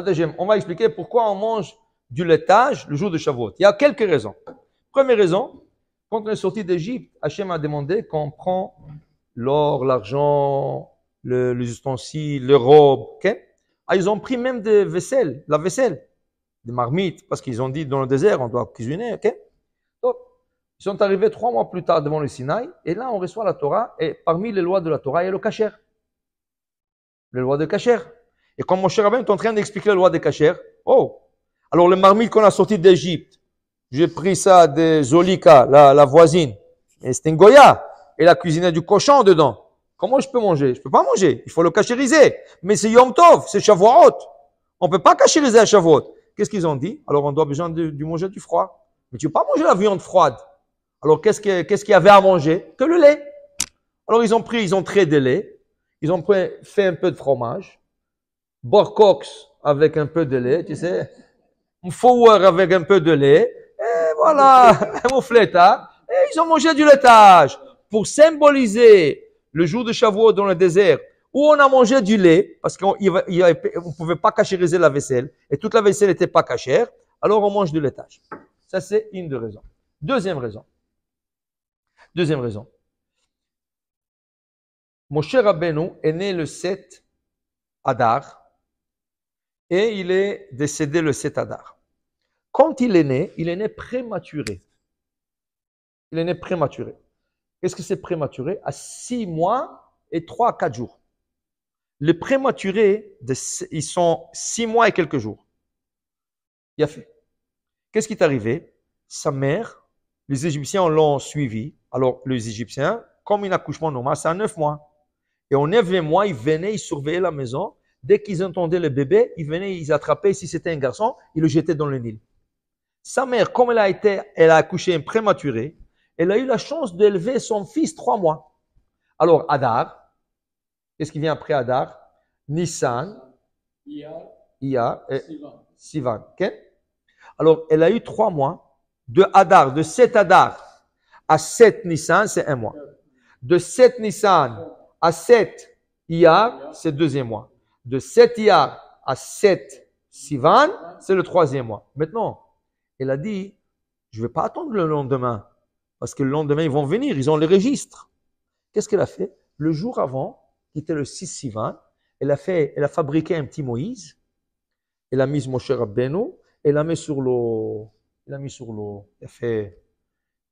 Deuxième, on va expliquer pourquoi on mange du laitage le jour de Shavuot. Il y a quelques raisons. Première raison, quand on est sorti d'Égypte, Hachem a demandé qu'on prend l'or, l'argent, les ustensiles, les robes. Okay? Ah, ils ont pris même des vaisselles, la vaisselle, des marmites, parce qu'ils ont dit dans le désert, on doit cuisiner. Okay? Donc, ils sont arrivés 3 mois plus tard devant le Sinaï, et là, on reçoit la Torah, et parmi les lois de la Torah, il y a le kasher. Les lois de kasher. Et quand Moshe Rabbeinu est en train d'expliquer la loi de kasher, oh, alors le marmite qu'on a sorti d'Égypte, j'ai pris ça de Zolika, la voisine, et c'était une Goya, et la cuisinait du cochon dedans. Comment je peux manger? Je peux pas manger, il faut le cachériser. Mais c'est Yom Tov, c'est Shavuot. On peut pas cachériser à Shavuot. Qu'est-ce qu'ils ont dit? Alors on doit besoin de manger du froid. Mais tu peux pas manger la viande froide. Alors qu'est-ce qu'il y avait à manger? Que le lait. Alors ils ont trait de lait, ils ont fait un peu de fromage, Borcox avec un peu de lait, tu sais, un four avec un peu de lait, et voilà, un moufletta, et ils ont mangé du laitage pour symboliser le jour de Shavuot dans le désert où on a mangé du lait parce qu'on ne pouvait pas cachériser la vaisselle et toute la vaisselle n'était pas cachère, alors on mange du laitage. Ça, c'est une des raisons. Deuxième raison. Moshe Rabbeinu est né le 7 Adar et il est décédé le 7 Adar. Quand il est né prématuré. Il est né prématuré. Qu'est-ce que c'est prématuré? À 6 mois et 3 à 4 jours. Les prématurés, ils sont 6 mois et quelques jours. Il a fait. Qu'est-ce qui est arrivé? Sa mère, les Égyptiens l'ont suivi. Alors, les Égyptiens, comme un accouchement normal, c'est à 9 mois. Et au 9e mois, ils venaient, ils surveillaient la maison. Dès qu'ils entendaient le bébé, ils venaient, ils attrapaient, si c'était un garçon, ils le jetaient dans le Nil. Sa mère, comme elle a accouché un prématuré, elle a eu la chance d'élever son fils 3 mois. Alors, Adar, qu'est-ce qui vient après Adar? Nissan, Iyar et Sivan. Okay? Alors, elle a eu 3 mois. De Adar, de 7 Adar à 7 Nissan, c'est 1 mois. De 7 Nissan à 7 Iyar, c'est le 2e mois. De 7 Iyar à 7 Sivan, c'est le 3e mois. Maintenant, elle a dit, je ne vais pas attendre le lendemain. Parce que le lendemain, ils vont venir, ils ont les registres. Qu'est-ce qu'elle a fait? Le jour avant, qui était le 6 Sivan, elle a fabriqué un petit Moïse. Elle a mis Moshe Rabbeinu, elle l'a mis sur l'eau. Elle a fait.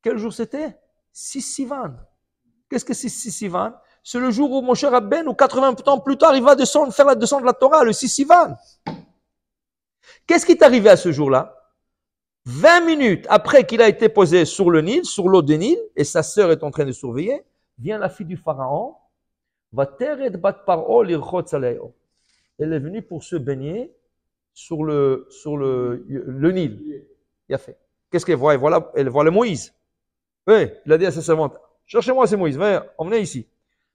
Quel jour c'était? 6 Sivan. Qu'est-ce que c'est 6 Sivan? C'est le jour où Moshe Rabbeinu, 80 ans plus tard, il va faire la descente de la Torah, le 6 Sivan. Qu'est-ce qui est arrivé à ce jour-là? 20 minutes après qu'il a été posé sur le Nil, sur l'eau du Nil, et sa sœur est en train de surveiller, vient la fille du pharaon, elle est venue pour se baigner sur le Nil. Il a fait. Qu'est-ce qu'elle voit? Elle voit le Moïse. Oui, il a dit à sa servante, cherchez-moi ce Moïse, emmenez ici.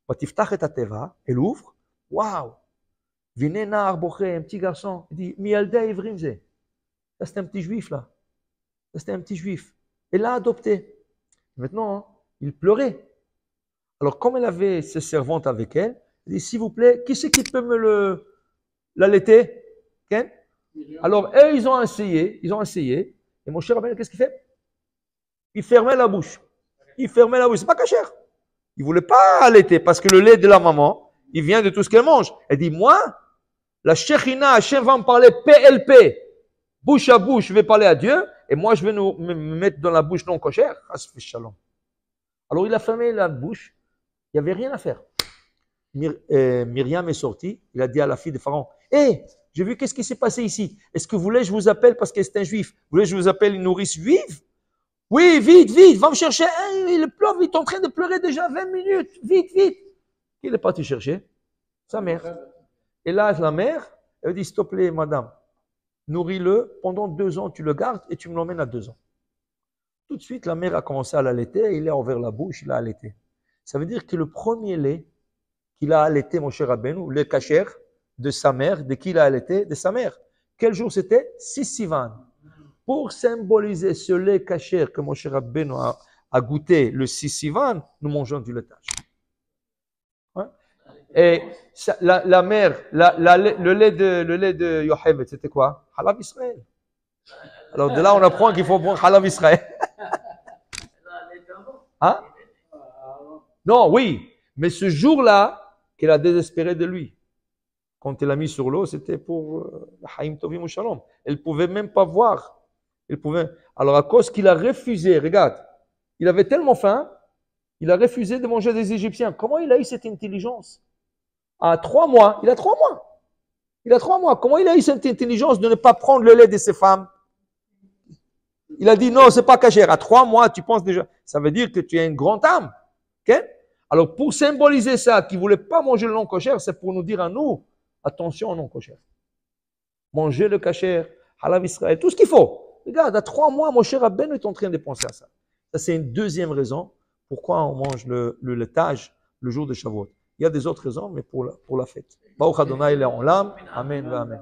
Elle ouvre, waouh, venez nar boché, un petit garçon. Il dit, Mialda Evrimze. Ça, c'est un petit juif là. C'était un petit juif. Elle l'a adopté. Maintenant, il pleurait. Alors, comme elle avait ses servantes avec elle, elle dit, s'il vous plaît, qui c'est qui peut me l'allaiter? Ken? Alors, eux, ils ont essayé. Et mon cher Rabbeinu, qu'est-ce qu'il fait? Il fermait la bouche. C'est pas cachère. Il voulait pas allaiter parce que le lait de la maman, il vient de tout ce qu'elle mange. Elle dit, moi, la Shekhinah, Hachem va me parler PLP. Bouche à bouche, je vais parler à Dieu. Et moi, je vais me mettre dans la bouche non cochère. Alors, il a fermé la bouche. Il n'y avait rien à faire. Myriam est sortie. Il a dit à la fille de Pharaon, hé, j'ai vu qu'est-ce qui s'est passé ici. Est-ce que vous voulez que je vous appelle parce que c'est un juif? Vous voulez que je vous appelle une nourrice juive? Oui, vite, va me chercher. Il pleure, il est en train de pleurer déjà 20 minutes. Vite. Il est parti chercher sa mère. Et là, la mère, elle dit, s'il te plaît, madame, nourris-le, pendant 2 ans, tu le gardes et tu me l'emmènes à 2 ans. Tout de suite, la mère a commencé à l'allaiter, il a ouvert la bouche, il a allaité. Ça veut dire que le premier lait qu'il a allaité, mon cher Rabbeinu, le kasher de sa mère, de qui il a allaité? De sa mère. Quel jour c'était? 6 Sivan. Pour symboliser ce lait kasher que mon cher Rabbeinu a goûté le 6 Sivan, nous mangeons du laitage. Ouais. Et la mère, le lait de Yocheved, c'était quoi? Halav Israël. Alors de là, on apprend qu'il faut boire Halav Israël. Hein? Non, oui. Mais ce jour-là, qu'elle a désespéré de lui. Quand elle a mis sur l'eau, c'était pour Haïm Tovim ou Shalom. Elle ne pouvait même pas voir. Alors à cause qu'il a refusé, regarde, il avait tellement faim, il a refusé de manger des Égyptiens. Comment il a eu cette intelligence? À 3 mois, il a 3 mois. Il a 3 mois. Comment il a eu cette intelligence de ne pas prendre le lait de ses femmes? Il a dit non, c'est pas cachère. À 3 mois, tu penses déjà. Ça veut dire que tu as une grande âme. Okay? Alors pour symboliser ça, qu'il ne voulait pas manger le non kosher, c'est pour nous dire à nous, attention au non kosher. Manger le kasher, halav Israël, tout ce qu'il faut. Regarde, à 3 mois, mon cher Rabbeinu est en train de penser à ça. Ça, c'est une deuxième raison pourquoi on mange le laitage le jour de Shavuot. Il y a des autres raisons, mais pour la fête. Baruch Adonai Le'olam. Amen. Amen.